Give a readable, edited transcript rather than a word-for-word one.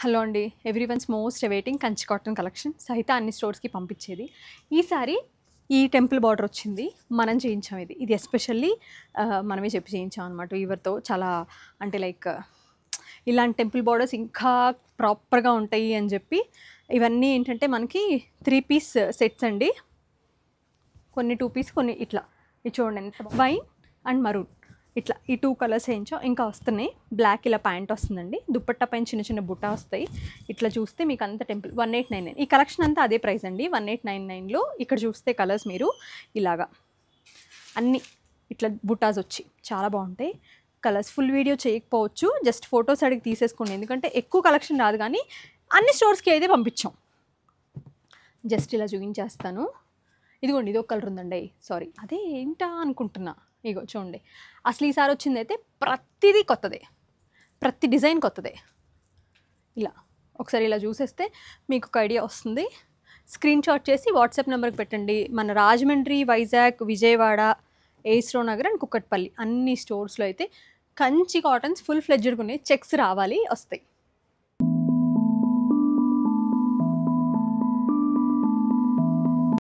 Hello అండి, everyone's most awaiting Kanchi cotton collection సహిత అన్ని స్టోర్స్కి పంపించేది. ఈసారి ఈ టెంపుల్ బార్డర్ వచ్చింది, మనం చేయించాం. ఇది ఎస్పెషల్లీ మనమే చెప్పి చేయించాం అనమాట వీవర్తో. చాలా అంటే లైక్ ఇలాంటి టెంపుల్ బార్డర్స్ ఇంకా ప్రాపర్గా ఉంటాయి అని చెప్పి ఇవన్నీ ఏంటంటే మనకి 3 పీస్ సెట్స్ అండి. కొన్ని 2 పీస్, కొన్ని ఇట్లా. ఇది చూడండి, వైన్ అండ్ మరూన్ ఇట్లా ఈ 2 కలర్స్ వేయించాం. ఇంకా వస్తున్నాయి. బ్లాక్ ఇలా ప్యాంట్ వస్తుందండి, దుప్పట్టా పైన చిన్న చిన్న బుట్ట వస్తాయి. ఇట్లా చూస్తే మీకు అంత టెంపుల్ 1899. ఈ కలెక్షన్ అంతా అదే ప్రైస్ అండి, 1899లో. ఇక్కడ చూస్తే కలర్స్ మీరు ఇలాగా అన్నీ ఇట్లా బుట్టాస్ వచ్చి చాలా బాగుంటాయి కలర్స్. ఫుల్ వీడియో చేయకపోవచ్చు, జస్ట్ ఫొటోస్ అడిగి తీసేసుకోండి, ఎందుకంటే ఎక్కువ కలెక్షన్ రాదు. కానీ అన్ని స్టోర్స్కి అయితే పంపించాం. జస్ట్ ఇలా చూపించేస్తాను. ఇదిగోండి, ఇది ఒక కలర్ ఉందండి. సారీ, అదే ఏంటా అనుకుంటున్నా. ఇగో చూడండి, అసలు ఈసారి వచ్చింది అయితే ప్రతిదీ కొత్తదే, ప్రతి డిజైన్ కొత్తదే. ఇలా ఒకసారి ఇలా చూసేస్తే మీకు ఒక ఐడియా వస్తుంది. స్క్రీన్ షాట్ చేసి వాట్సాప్ నెంబర్కి పెట్టండి. మన రాజమండ్రి, వైజాగ్, విజయవాడ, ఏస్రో నగర్ అండ్ కుక్కట్పల్లి అన్ని స్టోర్స్లో అయితే కంచి కాటన్స్ ఫుల్ ఫ్లెడ్జ్డ్గా ఉన్నాయి. చెక్స్ రావాలి, వస్తాయి.